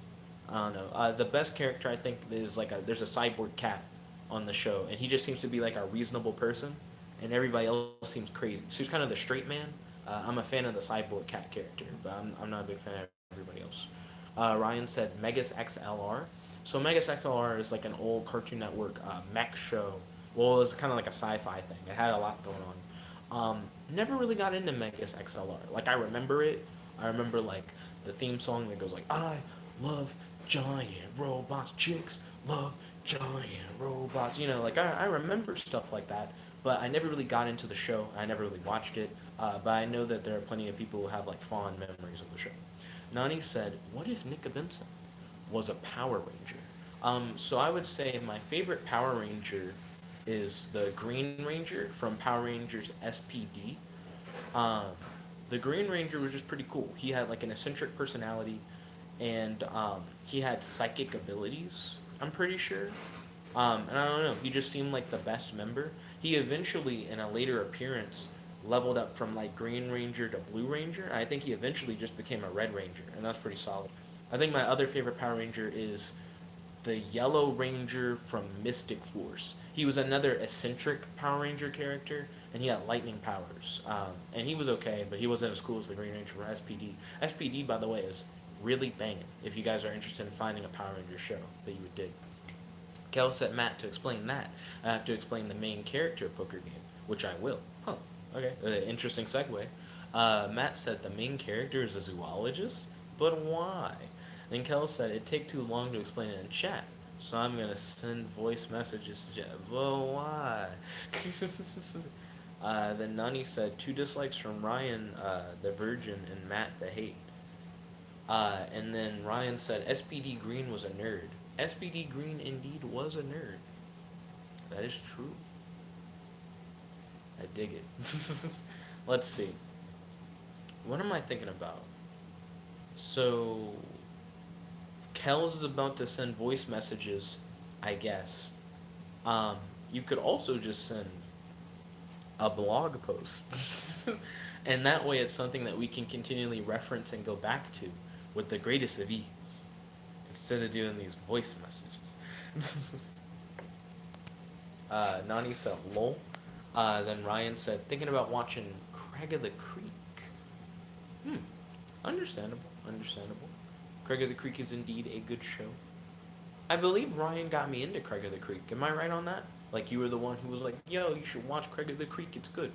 I don't know. The best character I think is there's a cyborg cat on the show, and he just seems to be like a reasonable person, and everybody else seems crazy. So he's kind of the straight man. I'm a fan of the cyborg cat character, but I'm not a big fan of everybody else. Ryan said Megas XLR. So Megas XLR is like an old Cartoon Network mech show. Well, it was kind of like a sci-fi thing. It had a lot going on. Never really got into Megas XLR. Like I remember it. I remember like the theme song that goes like I love giant robots, chicks love giant robots. Like I remember stuff like that, but I never really got into the show. I never really watched it, but I know that there are plenty of people who have like fond memories of the show. Nani said, "What if Nickabenson was a Power Ranger?" So I would say my favorite Power Ranger is the Green Ranger from Power Rangers SPD. Um, the Green Ranger was just pretty cool. He had like an eccentric personality, and he had psychic abilities. I'm pretty sure. And I don't know. He just seemed like the best member. He eventually, in a later appearance, leveled up from like Green Ranger to Blue Ranger. And I think he eventually just became a Red Ranger, and that's pretty solid. I think my other favorite Power Ranger is the Yellow Ranger from Mystic Force. He was another eccentric Power Ranger character, and he had lightning powers. And he was okay, but he wasn't as cool as the Green Ranger from SPD. SPD, by the way, is really banging if you guys are interested in finding a Power Ranger show that you would dig. Kel said Matt to explain that. I have to explain the main character poker game, which I will. Huh. Okay. Interesting segue. Matt said the main character is a zoologist, but why? Then Kel said it'd take too long to explain it in chat, so I'm gonna send voice messages to chat. But why? Then Nani said two dislikes from Ryan, the virgin, and Matt, the hate. And then Ryan said SPD Green was a nerd. SPD Green indeed was a nerd. That is true. I dig it. Let's see. What am I thinking about? So Kels is about to send voice messages, I guess. Um, you could also just send a blog post. And that way it's something that we can continually reference and go back to with the greatest of ease instead of doing these voice messages. Nani said, lol. Then Ryan said, thinking about watching Craig of the Creek. Hmm. Understandable. Understandable. Craig of the Creek is indeed a good show. I believe Ryan got me into Craig of the Creek. Am I right on that? Like, you were the one who was like, yo, you should watch Craig of the Creek. It's good.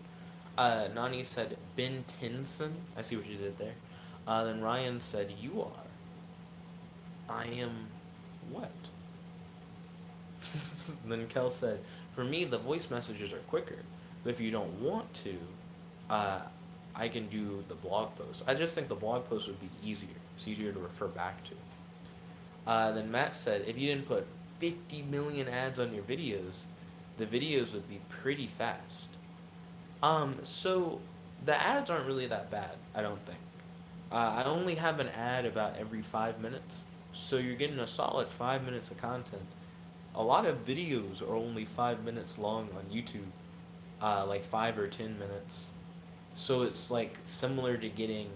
Nani said, Ben Tinson. I see what you did there. Then Ryan said, you are. I am what? Then Kel said, for me, the voice messages are quicker. But if you don't want to, uh, I can do the blog post. I just think the blog post would be easier. It's easier to refer back to. Then Matt said, if you didn't put 50 million ads on your videos, the videos would be pretty fast. So the ads aren't really that bad, I don't think. I only have an ad about every 5 minutes, so you're getting a solid 5 minutes of content. A lot of videos are only 5 minutes long on YouTube, like 5 or 10 minutes. So it's like similar to getting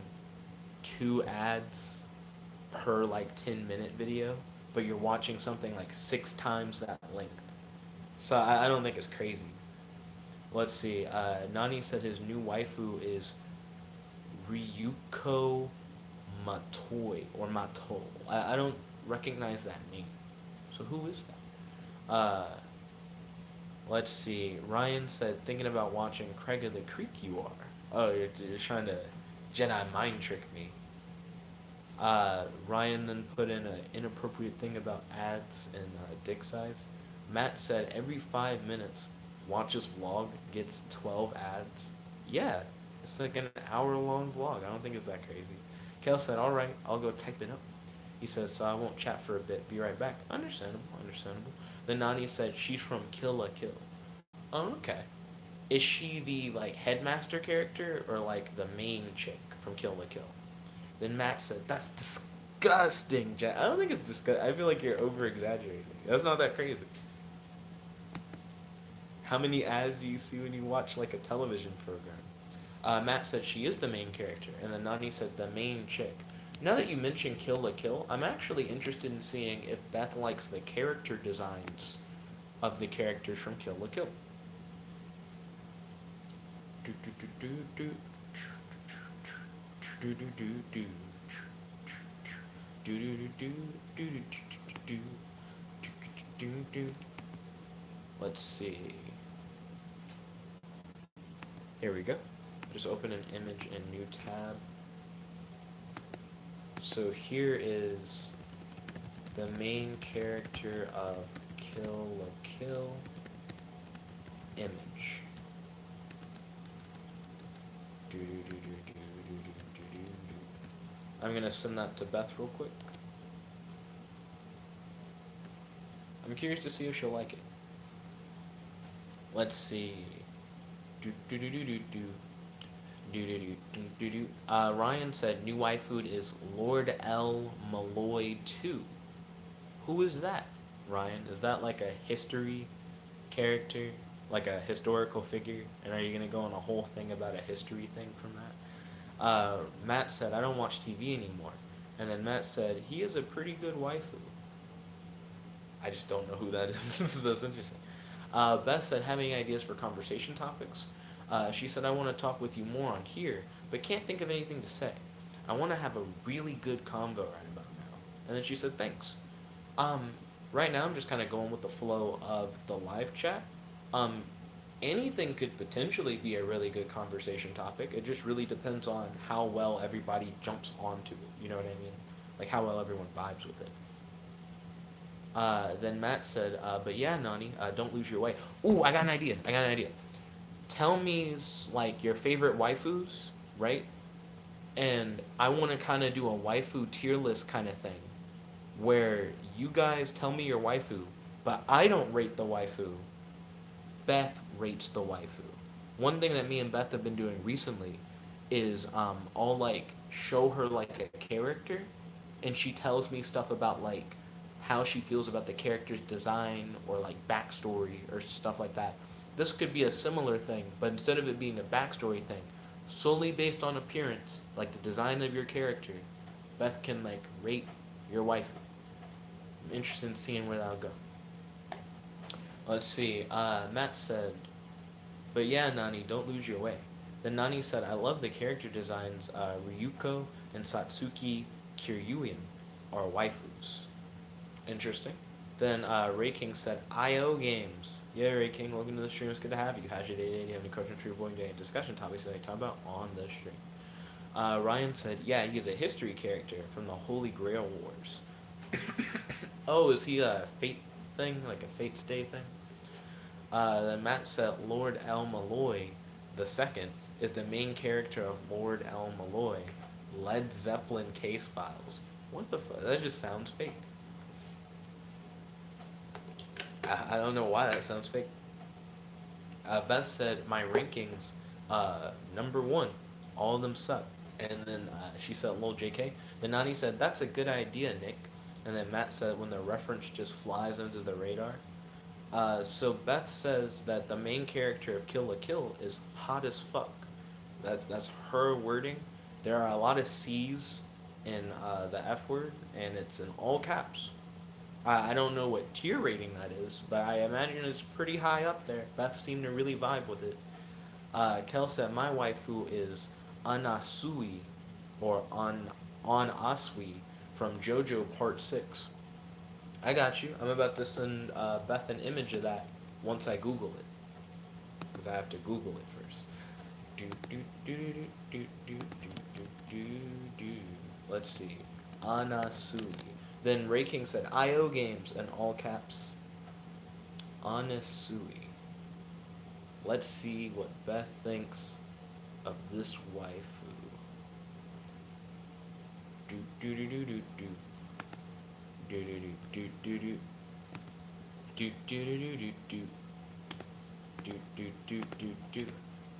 two ads per like 10-minute video, but you're watching something like 6 times that length. So I don't think it's crazy. Let's see. Nani said his new waifu is Ryuko Matoi or Mato. I don't recognize that name. So who is that? Let's see. Ryan said, thinking about watching Craig of the Creek you are. Oh, you're trying to Jedi mind trick me. Ryan then put in an inappropriate thing about ads and dick size. Matt said every 5 minutes, watch this vlog gets 12 ads. Yeah, it's like an hour-long vlog. I don't think it's that crazy. Kel said, all right, I'll go type it up. He says, so I won't chat for a bit. Be right back. Understandable, understandable. Then Nani said, she's from Kill la Kill. Oh, okay. Is she the, like, headmaster character or, like, the main chick from Kill la Kill? Then Matt said, that's disgusting, Jack. I don't think it's disgusting. I feel like you're over-exaggerating. That's not that crazy. How many ads do you see when you watch, like, a television program? Matt said she is the main character, and then Nani said the main chick. Now that you mention Kill la Kill, I'm actually interested in seeing if Beth likes the character designs of the characters from Kill la Kill. Let's see. Here we go. Just open an image in new tab. So here is the main character of Kill la Kill image. I'm gonna send that to Beth real quick. I'm curious to see if she'll like it. Let's see. Ryan said new waifu is Lord L. Malloy 2. Who is that, Ryan? Is that like a history character? Like a historical figure? And are you going to go on a whole thing about a history thing from that? Matt said, I don't watch TV anymore. And then Matt said, he is a pretty good waifu. I just don't know who that is. That's interesting. Beth said, having ideas for conversation topics. She said, I want to talk with you more on here, but can't think of anything to say. I want to have a really good convo right about now. And then she said, thanks. Right now I'm just kind of going with the flow of the live chat. Anything could potentially be a really good conversation topic. It just really depends on how well everybody jumps onto it. You know what I mean? Like how well everyone vibes with it. Then Matt said, but yeah, Nani, don't lose your way. Ooh, I got an idea. Tell me, like, your favorite waifus, right? And I want to kind of do a waifu tier list kind of thing. Where you guys tell me your waifu, but I don't rate the waifu. Beth rates the waifu. One thing that me and Beth have been doing recently is I'll, like, show her, like, a character, and she tells me stuff about like how she feels about the character's design or like backstory or stuff like that. This could be a similar thing, but instead of it being a backstory thing, solely based on appearance, like the design of your character, Beth can like rate your wife. I'm interested in seeing where that'll go. Let's see. Matt said, "But yeah, Nani, don't lose your way." Then Nani said, "I love the character designs. Ryuko and Satsuki Kiryuin are waifus." Interesting. Then Ray King said, "IO games." Yeah, Ray King, welcome to the stream. It's good to have you. How's your day? Do you have any questions for your boy? Any discussion topics that I talk about on the stream? Ryan said, "Yeah, he's a history character from the Holy Grail Wars." Oh, is he a fate thing, like a fate stay thing? Then Matt said, "Lord El Malloy the second is the main character of Lord El Malloy, Led Zeppelin Case Files." What the fuck? That just sounds fake. I don't know why that sounds fake. Beth said, "My rankings, number one. All of them suck." And then she said, "Lol JK." Then Nani said, "That's a good idea, Nick." And then Matt said, "When the reference just flies under the radar." So Beth says that the main character of Kill la Kill is hot as fuck. That's her wording. There are a lot of C's in the F word, and it's in all caps. I don't know what tier rating that is, but I imagine it's pretty high up there. Beth seemed to really vibe with it. Kel said, "My waifu is Anasui, or on Asui from JoJo Part 6. I got you. I'm about to send Beth an image of that once I Google it. Because I have to Google it first. Do, do, do, do, do, do, do, do, do, do. Let's see. Anasui. Then Ray King said, "IO games" in all caps. Anasui. Let's see what Beth thinks of this waifu. Do do do do do do. Do do do do do. Do do do do do do. Do do do do do.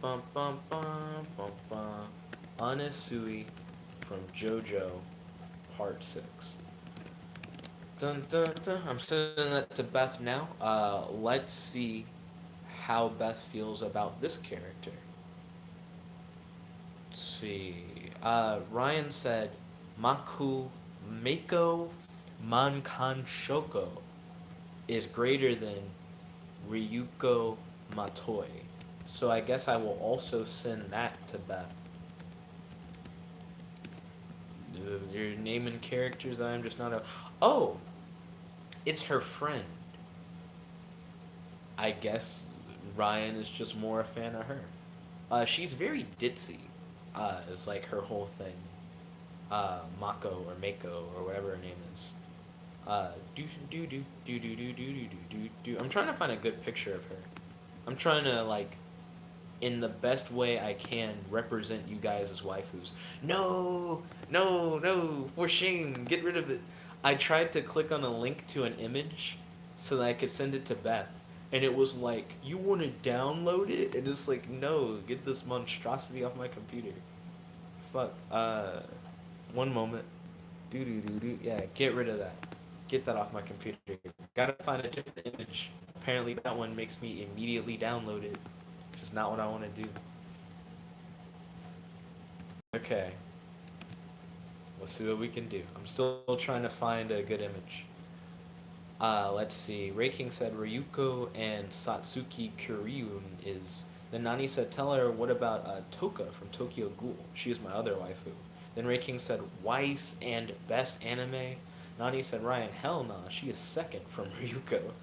Bum bum bum bum bum. Anasui from JoJo Part 6. Dun dun dun. I'm sending that to Beth now. Let's see how Beth feels about this character. Let's see. Ryan said, "Maku Mako Mankanshoko is greater than Ryuko Matoi." So I guess I will also send that to Beth. You're naming characters that I'm just not a. Oh, it's her friend. I guess Ryan is just more a fan of her. She's very ditzy. Is like her whole thing. Mako or Mako or whatever her name is. Do do do do do do do do do do. I'm trying to find a good picture of her. I'm trying to like, in the best way I can, represent you guys as waifus. No, no, no! For shame, get rid of it. I tried to click on a link to an image so that I could send it to Beth, and it was like, "You want to download it?" And it's like, "No, get this monstrosity off my computer." Fuck. One moment. Do do do do. Yeah, get rid of that. Get that off my computer. Gotta find a different image. Apparently, that one makes me immediately download it. Which is not what I want to do. Okay. Let's see what we can do. I'm still trying to find a good image. Let's see. Ray King said Ryuko and Satsuki Kuryun is. Then Nani said, "Tell her what about Toka from Tokyo Ghoul. She is my other waifu." Then Ray King said, "Weiss and best anime." Nani said, "Ryan, hell nah. She is second from Ryuko."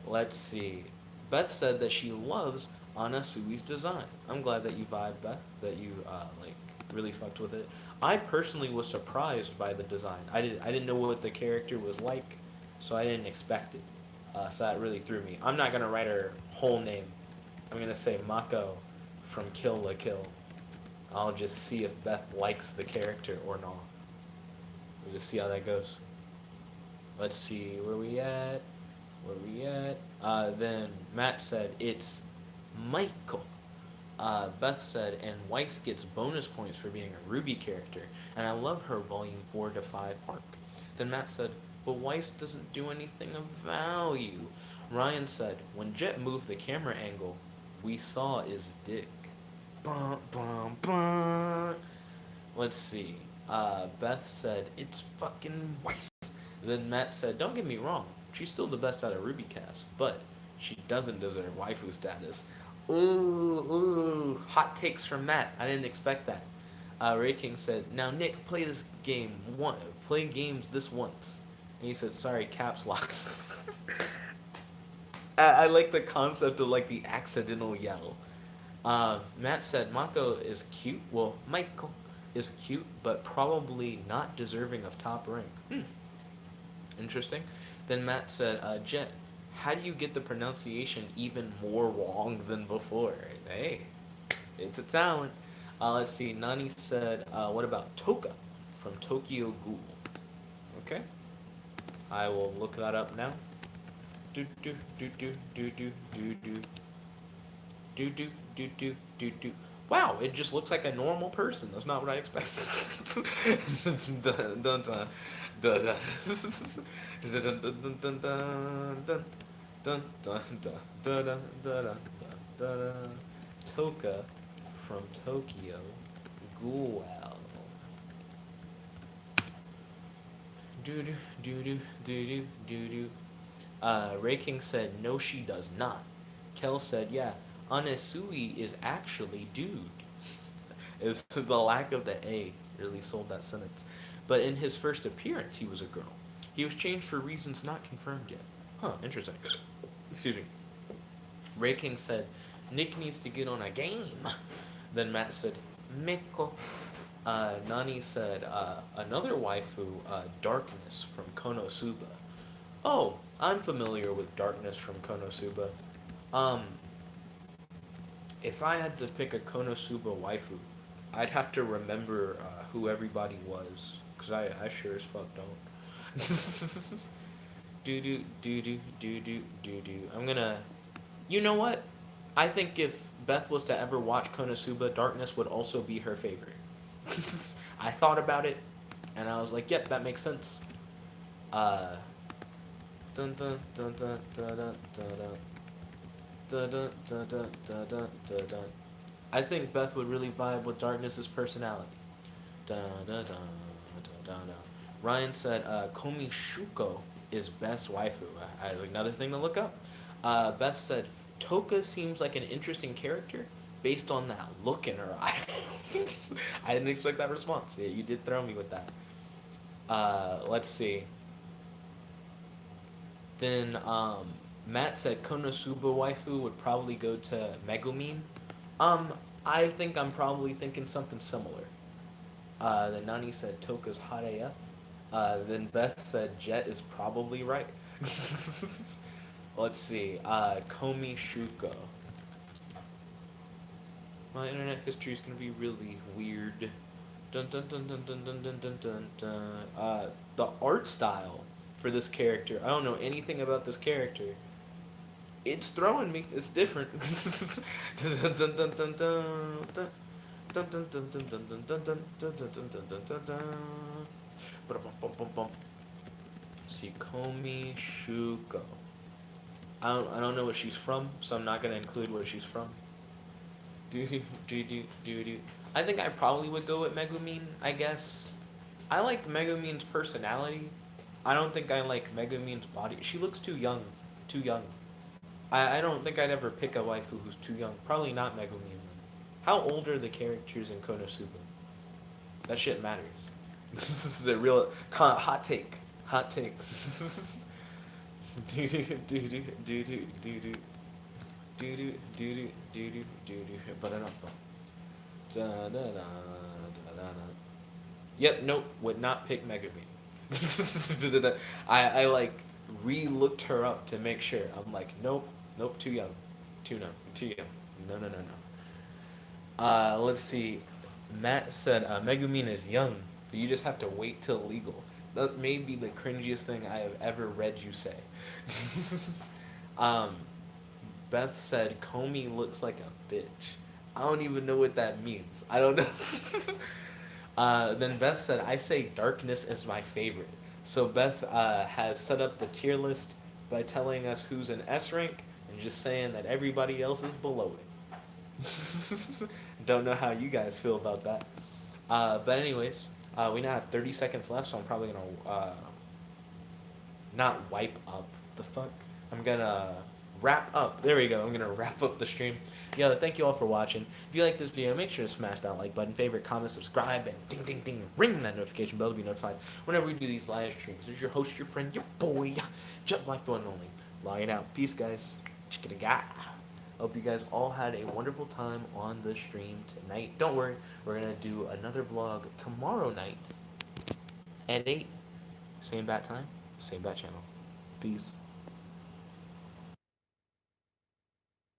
Let's see. Beth said that she loves Anasui's design. I'm glad that you vibed, Beth. That you like really fucked with it. I personally was surprised by the design. I didn't know what the character was like, so I didn't expect it. So that really threw me. I'm not gonna write her whole name. I'm gonna say Mako from Kill la Kill. I'll just see if Beth likes the character or not. We'll just see how that goes. Let's see where we at. Where we at? Then Matt said it's Michael. Beth said, and Weiss gets bonus points for being a Ruby character, and I love her Volume 4 to 5 arc. Then Matt said, but Weiss doesn't do anything of value. Ryan said, when Jet moved the camera angle, we saw his dick. Bum, bum, bum. Let's see. Beth said, it's fucking Weiss. Then Matt said, don't get me wrong, she's still the best out of Ruby cast, but she doesn't deserve waifu status. Ooh, hot takes from Matt. I didn't expect that. Ray King said, now Nick, play this game. Play games this once. And he said, sorry, caps lock. I like the concept of like the accidental yell. Matt said, Mako is cute. Well, Michael is cute, but probably not deserving of top rank. Interesting. Then Matt said, Jet, how do you get the pronunciation even more wrong than before? Hey, it's a talent. Let's see. Nani said, what about Toka from Tokyo Ghoul? Okay. I will look that up now. Do do do do do do do do do do do do do do. Wow, it just looks like a normal person. That's not what I expected. Dun dun dun dun dun dun dun dun dun dun dun dun dun dun. Toka from Tokyo Ghoul. Do do do do do do do. Ray King said, no, she does not. Kel said, yeah, Anesui is actually dude. If the lack of the A really sold that sentence. But in his first appearance, he was a girl. He was changed for reasons not confirmed yet. Huh, interesting. Excuse me. Ray King said, Nick needs to get on a game. Then Matt said, Miko. Nani said, another waifu, Darkness from Konosuba. Oh, I'm familiar with Darkness from Konosuba. If I had to pick a Konosuba waifu, I'd have to remember who everybody was, because I sure as fuck don't. do do do do do do do do. I'm gonna. You know what? I think if Beth was to ever watch Konosuba, Darkness would also be her favorite. I thought about it, and I was like, yep, that makes sense. Dun dun dun dun dun dun dun dun dun dun dun dun dun dun dun. I think Beth would really vibe with Darkness's personality. Dun dun dun dun dun dun. Ryan said, Komi Shuko is best waifu. Another thing to look up. Beth said, Toka seems like an interesting character based on that look in her eye. I didn't expect that response. Yeah, you did throw me with that. Let's see. Then Matt said Konosuba waifu would probably go to Megumin. I think I'm probably thinking something similar. Then Nani said Toka's hot AF. Then Beth said Jet is probably right. Let's see. Komi Shuko. My internet history is gonna be really weird. Dun dun dun dun dun dun dun dun dun dun. The art style for this character. I don't know anything about this character. It's throwing me. It's different. Dun dun dun dun dun dun. Dun dun dun dun dun dun dun dun dun dun dun dun dun dun. Ba-dum-bum-bum-bum. See, Komi Shuko. I don't know what she's from, so I'm not gonna include where she's from. Do do do do do do. I think I probably would go with Megumin. I guess. I like Megumin's personality. I don't think I like Megumin's body. She looks too young. Too young. I don't think I'd ever pick a waifu who's too young. Probably not Megumin. How old are the characters in Konosuba? That shit matters. This is a real hot take. Hot take. Do do do do do do do do do do do do do do. Yep, nope, would not pick Megumin. I like re-looked her up to make sure. I'm like, nope, too young, too young. No. Let's see. Matt said Megumin is young, but you just have to wait till legal. That may be the cringiest thing I have ever read you say. Beth said Comey looks like a bitch. I don't even know what that means. I don't know. Then Beth said, I say darkness is my favorite. So Beth has set up the tier list by telling us who's in S rank and just saying that everybody else is below it. Don't know how you guys feel about that. But anyways, we now have 30 seconds left, so I'm probably gonna not wipe up the fuck. I'm gonna wrap up. There we go. I'm gonna wrap up the stream. Yeah, thank you all for watching. If you like this video, make sure to smash that like button, favorite, comment, subscribe, and ding ding ding, ring that notification bell to be notified whenever we do these live streams. This is your host, your friend, your boy, Jet Black the One and Only. Logging out. Peace, guys. Chicka-da-ga. Hope you guys all had a wonderful time on the stream tonight. Don't worry, we're gonna do another vlog tomorrow night at 8. Same bat time, same bat channel. Peace.